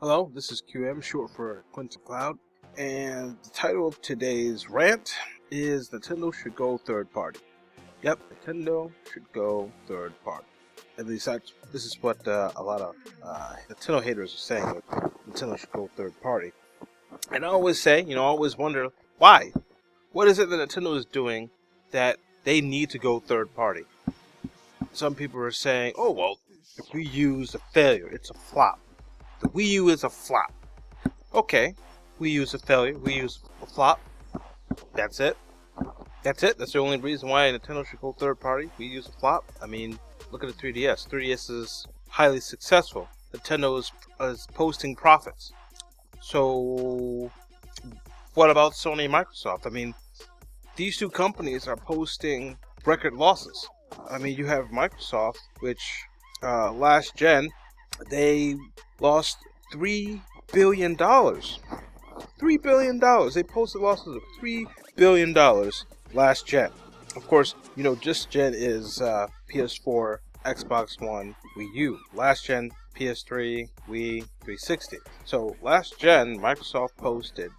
Hello, this is QM, short for Quentin Cloud, and the title of today's rant is Nintendo should go third party. Yep, Nintendo should go third party. At least this is what a lot of Nintendo haters are saying, that Nintendo should go third party. And I always say, I always wonder, why? What is it that Nintendo is doing that they need to go third party? Some people are saying, oh, well, the Wii U is a failure, it's a flop. The Wii U is a flop. Okay, Wii U is a failure, Wii U is a flop. That's it. That's the only reason why Nintendo should go third party. Wii U is a flop. I mean, look at the 3DS. 3DS is highly successful. Nintendo is posting profits. So, what about Sony and Microsoft? I mean, these two companies are posting record losses. I mean, you have Microsoft, which last gen, they lost $3 billion. $3 billion. They posted losses of $3 billion last gen. Of course, this gen is PS4, Xbox One, Wii U. Last gen, PS3, Wii, 360. So last gen, Microsoft posted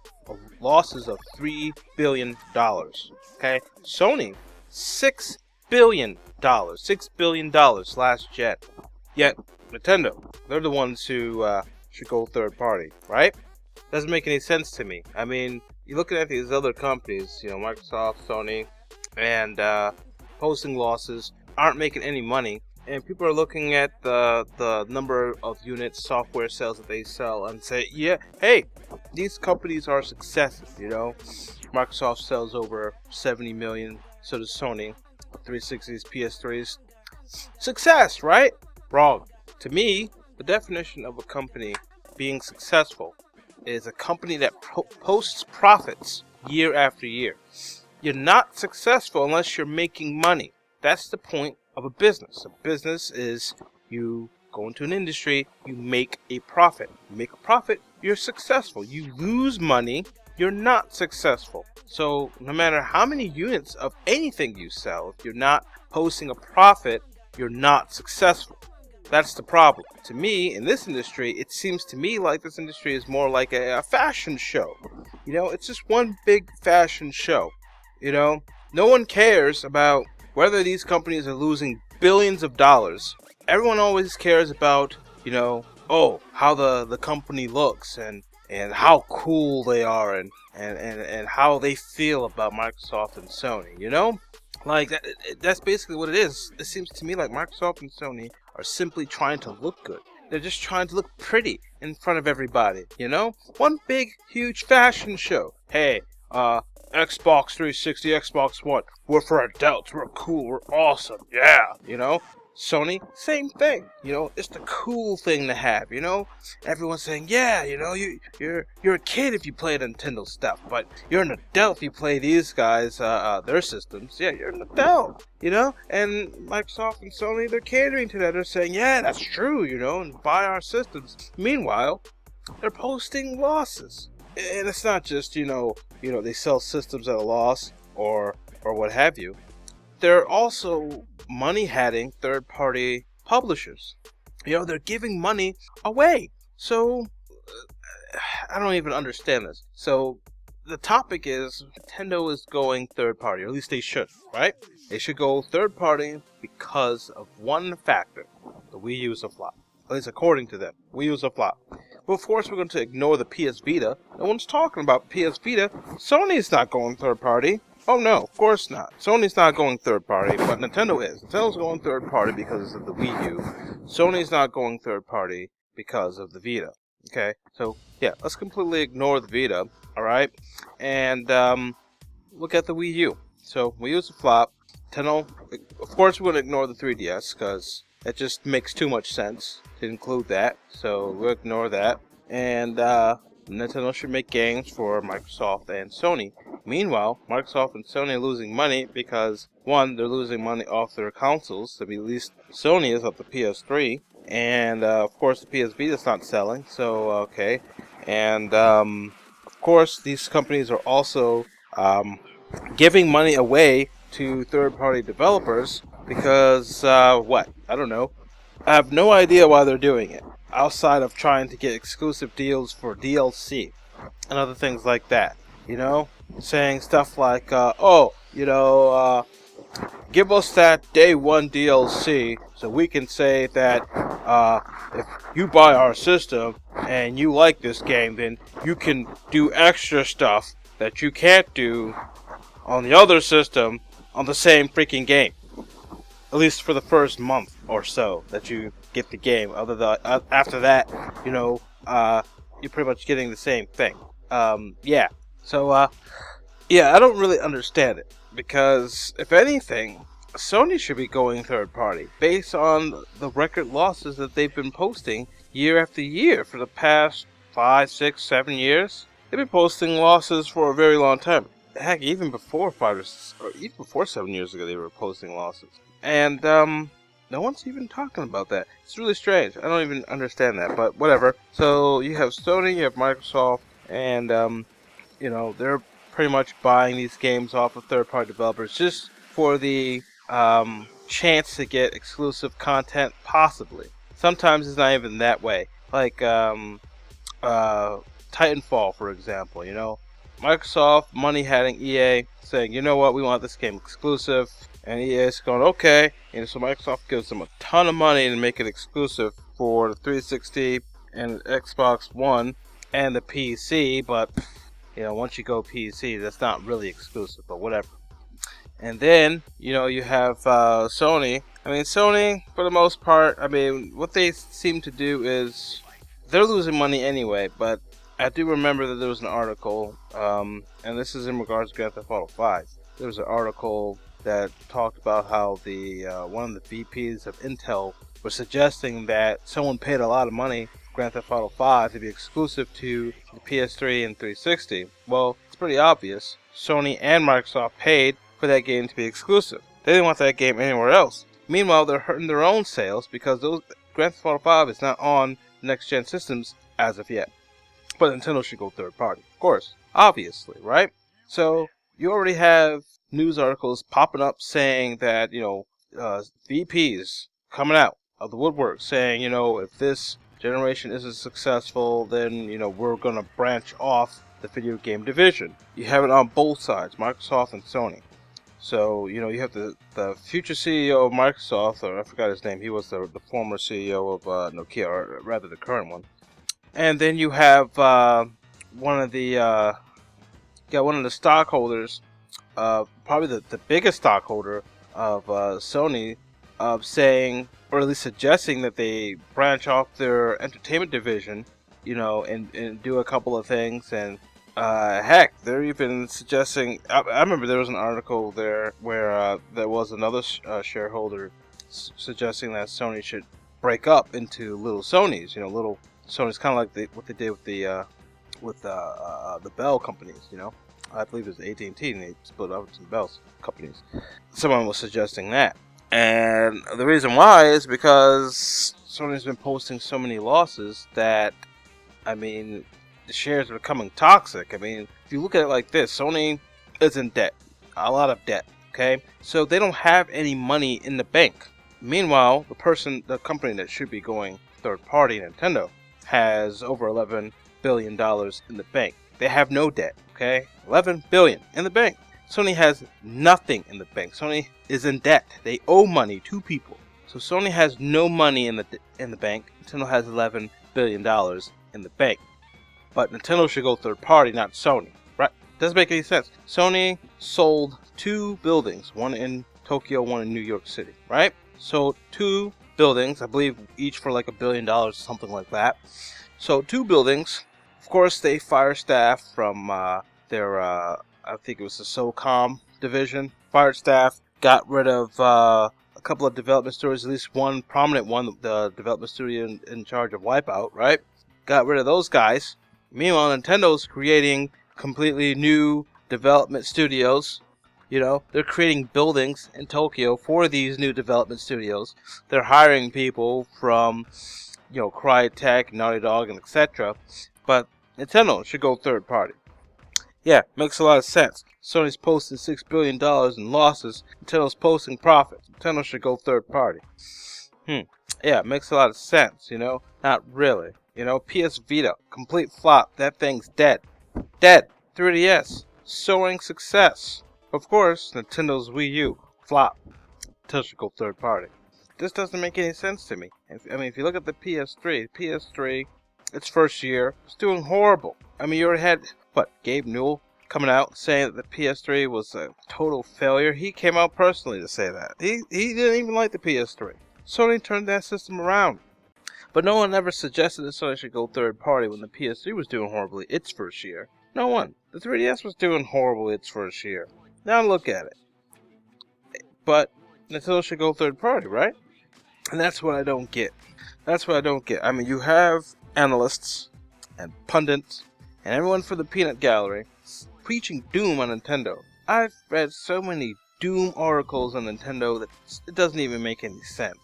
losses of $3 billion. Okay? Sony, $6 billion. $6 billion last gen. Yet, Nintendo, they're the ones who should go third party, right? Doesn't make any sense to me. I mean, you're looking at these other companies, Microsoft, Sony, and posting losses, aren't making any money, and people are looking at the number of units, software sales that they sell, and say, yeah, hey, these companies are successes, Microsoft sells over 70 million, so does Sony, 360s, PS3s. Success, right? Wrong. To me, the definition of a company being successful is a company that posts profits year after year. You're not successful unless you're making money. That's the point of a business. A business is you go into an industry, you make a profit. You make a profit, you're successful. You lose money, you're not successful. So no matter how many units of anything you sell, if you're not posting a profit, you're not successful. That's the problem. To me, in this industry, it seems to me like this industry is more like a fashion show. It's just one big fashion show. No one cares about whether these companies are losing billions of dollars. Everyone always cares about, how the company looks and how cool they are and how they feel about Microsoft and Sony, Like, that's basically what it is. It seems to me like Microsoft and Sony are simply trying to look good. They're just trying to look pretty in front of everybody, One big, huge fashion show. Hey, Xbox 360, Xbox One, we're for adults, we're cool, we're awesome, yeah, Sony, same thing, it's the cool thing to have, Everyone's saying, yeah, you're a kid if you play Nintendo stuff, but you're an adult if you play these guys, their systems. Yeah, you're an adult, And Microsoft and Sony, they're catering to that. They're saying, yeah, that's true, and buy our systems. Meanwhile, they're posting losses. And it's not just, they sell systems at a loss or what have you. They're also money-hatting third-party publishers. They're giving money away. So, I don't even understand this. So, the topic is Nintendo is going third-party, or at least they should, right? They should go third-party because of one factor. The Wii U is a flop. At least according to them. Wii U is a flop. Well, of course, we're going to ignore the PS Vita. No one's talking about PS Vita. Sony's not going third-party. Oh no, of course not. Sony's not going third party, but Nintendo is. Nintendo's going third party because of the Wii U. Sony's not going third party because of the Vita. Okay, so yeah, let's completely ignore the Vita, alright? And look at the Wii U. So, Wii U's a flop. Nintendo, of course we're going to ignore the 3DS because it just makes too much sense to include that. So, we'll ignore that. And Nintendo should make games for Microsoft and Sony. Meanwhile, Microsoft and Sony are losing money because, one, they're losing money off their consoles. I mean, at least Sony is off the PS3. And, of course, the PS Vita is not selling. So, okay. And, of course, these companies are also giving money away to third-party developers because, what? I don't know. I have no idea why they're doing it. outside of trying to get exclusive deals for DLC and other things like that. You know, saying stuff like, give us that day one DLC so we can say that if you buy our system and you like this game, then you can do extra stuff that you can't do on the other system on the same freaking game. At least for the first month or so that you get the game. After that, you're pretty much getting the same thing. Yeah. So, I don't really understand it. Because, if anything, Sony should be going third party. Based on the record losses that they've been posting year after year for the past 5, 6, 7 years. They've been posting losses for a very long time. Heck, even before 7 years ago, they were posting losses. And, no one's even talking about that. It's really strange. I don't even understand that, but whatever. So, you have Sony, you have Microsoft, and, they're pretty much buying these games off of third-party developers just for the chance to get exclusive content, possibly. Sometimes it's not even that way. Like, Titanfall, for example, Microsoft money-hatting EA, saying, you know what, we want this game exclusive. And EA's going, okay. And so Microsoft gives them a ton of money to make it exclusive for the 360 and Xbox One and the PC. But, once you go PC, that's not really exclusive, but whatever. And then, you have Sony. Sony, for the most part, what they seem to do is they're losing money anyway. But I do remember that there was an article, and this is in regards to Grand Theft Auto 5. There was an article that talked about how the one of the VPs of Intel was suggesting that someone paid a lot of money for Grand Theft Auto 5 to be exclusive to the PS3 and 360. Well, it's pretty obvious. Sony and Microsoft paid for that game to be exclusive. They didn't want that game anywhere else. Meanwhile, they're hurting their own sales because Grand Theft Auto 5 is not on next-gen systems as of yet. But Nintendo should go third party, of course. Obviously, right? So, you already have news articles popping up saying that, VPs coming out of the woodwork saying, if this generation isn't successful, then, we're going to branch off the video game division. You have it on both sides, Microsoft and Sony. So, you have the future CEO of Microsoft, or I forgot his name, he was the former CEO of Nokia, or rather the current one. And then you have one of the stockholders, probably the biggest stockholder of Sony, saying, or at least suggesting, that they branch off their entertainment division, and do a couple of things. And heck, they're even suggesting. I remember there was an article there where there was another shareholder suggesting that Sony should break up into little Sonys. Little Sonys, kind of like what they did with the Bell companies. I believe it was AT&T, and they split up into Bell companies. Someone was suggesting that. And the reason why is because Sony's been posting so many losses that, the shares are becoming toxic. If you look at it like this, Sony is in debt. A lot of debt, okay? So they don't have any money in the bank. Meanwhile, the company that should be going third party, Nintendo, has over $11 billion in the bank. They have no debt, okay? $11 billion in the bank. Sony has nothing in the bank. Sony is in debt. They owe money to people. So Sony has no money in the bank. Nintendo has $11 billion in the bank. But Nintendo should go third party, not Sony, right? Doesn't make any sense. Sony sold 2 buildings, one in Tokyo, one in New York City, right? Sold 2 buildings, I believe each for like $1 billion, something like that. So 2 buildings. Of course, they fire staff from their, I think it was the SOCOM division. Fired staff, got rid of a couple of development studios, at least one prominent one, the development studio in charge of Wipeout, right? Got rid of those guys. Meanwhile, Nintendo's creating completely new development studios. They're creating buildings in Tokyo for these new development studios. They're hiring people from, Crytek, Naughty Dog, and etc. But Nintendo should go third party. Yeah, makes a lot of sense. Sony's posting $6 billion in losses. Nintendo's posting profits. Nintendo should go third party. Yeah, it makes a lot of sense, Not really. PS Vita, complete flop. That thing's dead. Dead. 3DS, soaring success. Of course, Nintendo's Wii U, flop. Typical third party. This doesn't make any sense to me. If you look at the PS3, its first year, it's doing horrible. You already had, Gabe Newell coming out saying that the PS3 was a total failure. He came out personally to say that. He didn't even like the PS3. Sony turned that system around. But no one ever suggested that Sony should go third party when the PS3 was doing horribly its first year. No one. The 3DS was doing horribly its first year. Now look at it. But Nintendo should go third party, right? And that's what I don't get. You have analysts and pundits and everyone for the peanut gallery preaching doom on Nintendo. I've read so many doom articles on Nintendo that it doesn't even make any sense.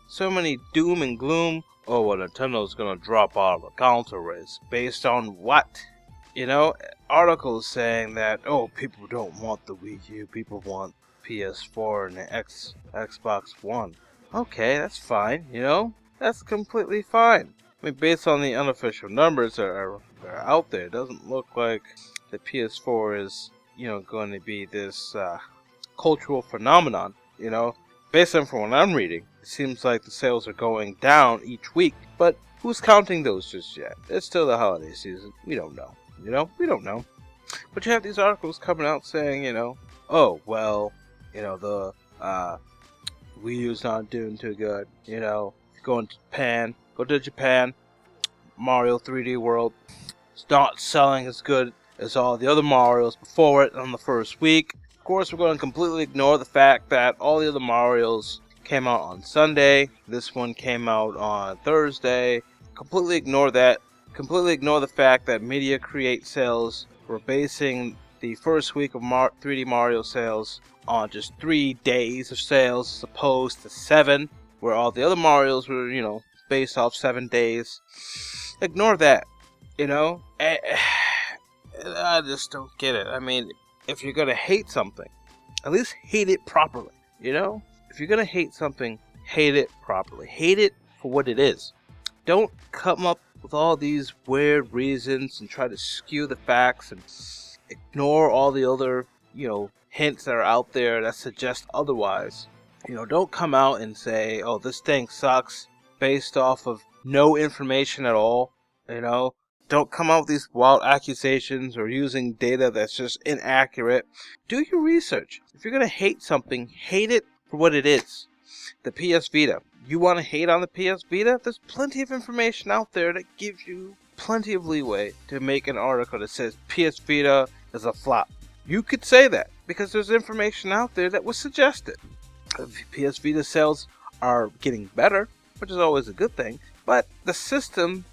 So many doom and gloom. Oh, well, Nintendo's gonna drop out of the console race. Based on what? Articles saying that, people don't want the Wii U, people want PS4 and the Xbox One. Okay, that's fine, That's completely fine. Based on the unofficial numbers that are out there, it doesn't look like the PS4 is, going to be this cultural phenomenon, Based on from what I'm reading, it seems like the sales are going down each week. But who's counting those just yet? It's still the holiday season. We don't know. We don't know. But you have these articles coming out saying, the Wii U's not doing too good. Go to Japan, Mario 3D World. It's not selling as good as all the other Marios before it on the first week. Of course, we're going to completely ignore the fact that all the other Marios came out on Sunday. This one came out on Thursday. Completely ignore that. Completely ignore the fact that Media Create sales were basing the first week of 3D Mario sales on just 3 days of sales as opposed to 7, where all the other Marios were, based off 7 days. Ignore that, I just don't get it. If you're gonna hate something, at least hate it properly, If you're gonna hate something, hate it properly. Hate it for what it is. Don't come up with all these weird reasons and try to skew the facts and ignore all the other, hints that are out there that suggest otherwise. Don't come out and say, oh, this thing sucks based off of no information at all, Don't come out with these wild accusations or using data that's just inaccurate. Do your research. If you're going to hate something, hate it for what it is. The PS Vita. You want to hate on the PS Vita? There's plenty of information out there that gives you plenty of leeway to make an article that says PS Vita is a flop. You could say that because there's information out there that would suggest it. PS Vita sales are getting better, which is always a good thing, but the system,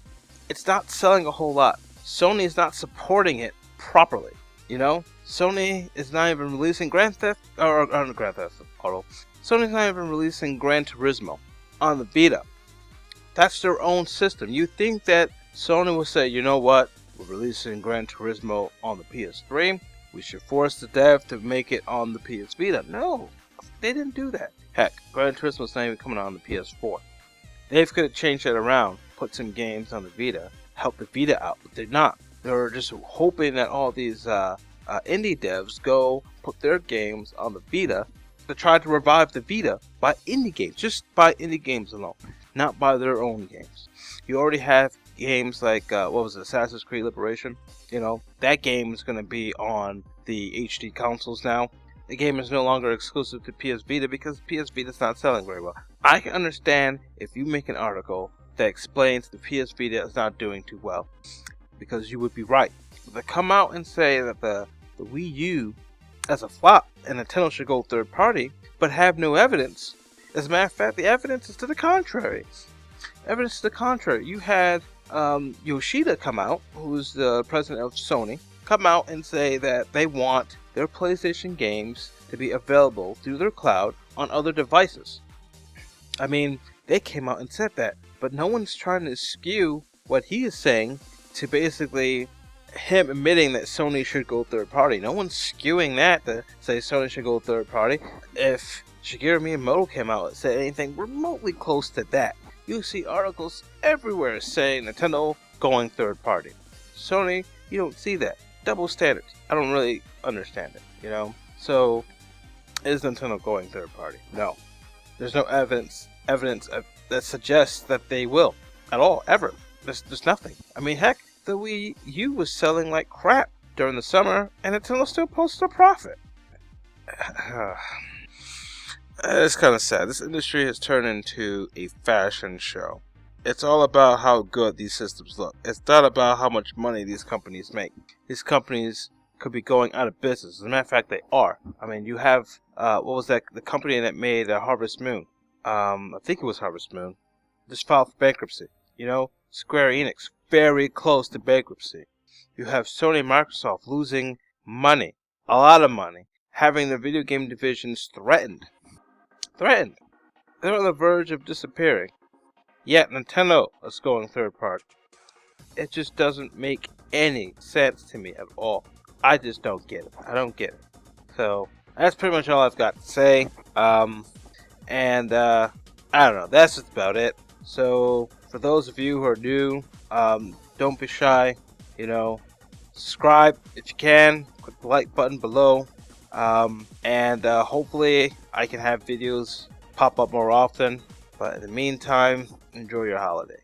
it's not selling a whole lot. Sony is not supporting it properly. Sony is not even releasing Grand Theft Auto. Sony's not even releasing Gran Turismo on the Vita. That's their own system. You think that Sony will say, you know what, we're releasing Gran Turismo on the PS3. We should force the dev to make it on the PS Vita. No, they didn't do that. Heck, Gran Turismo's not even coming out on the PS4. They could have changed that around, put some games on the Vita, help the Vita out, but they're not. They're just hoping that all these indie devs go put their games on the Vita to try to revive the Vita by indie games, just by indie games alone, not by their own games. You already have games like, Assassin's Creed Liberation. That game is going to be on the HD consoles now. The game is no longer exclusive to PS Vita because PS Vita is not selling very well. I can understand if you make an article that explains the PS Vita is not doing too well, because you would be right. But to come out and say that the Wii U as a flop and Nintendo should go third party, but have no evidence. As a matter of fact, the evidence is to the contrary. You had Yoshida come out, who's the president of Sony, come out and say that they want their PlayStation games to be available through their cloud on other devices. They came out and said that, but no one's trying to skew what he is saying to basically him admitting that Sony should go third party. No one's skewing that to say Sony should go third party. If Shigeru Miyamoto came out and said anything remotely close to that. You see articles everywhere saying Nintendo going third party. Sony, you don't see that. Double standards. I don't really understand it, you know? So, is Nintendo going third party? No. There's no evidence that suggests that they will at all, ever. There's nothing. I mean, heck, the Wii U was selling like crap during the summer, and Nintendo still posted a profit. It's kind of sad. This industry has turned into a fashion show. It's all about how good these systems look. It's not about how much money these companies make. These companies could be going out of business. As a matter of fact, they are. I mean, you have, what was that? The company that made Harvest Moon. I think it was Harvest Moon. Just filed for bankruptcy. You know, Square Enix, very close to bankruptcy. You have Sony and Microsoft losing money, a lot of money, having their video game divisions threatened. They're on the verge of disappearing. Yet Nintendo is going third party. It just doesn't make any sense to me at all. I just don't get it. I don't get it. So that's pretty much all I've got to say. I don't know. That's just about it. So for those of you who are new, don't be shy. You know, subscribe if you can. Click the like button below. Hopefully I can have videos pop up more often. But in the meantime, enjoy your holiday.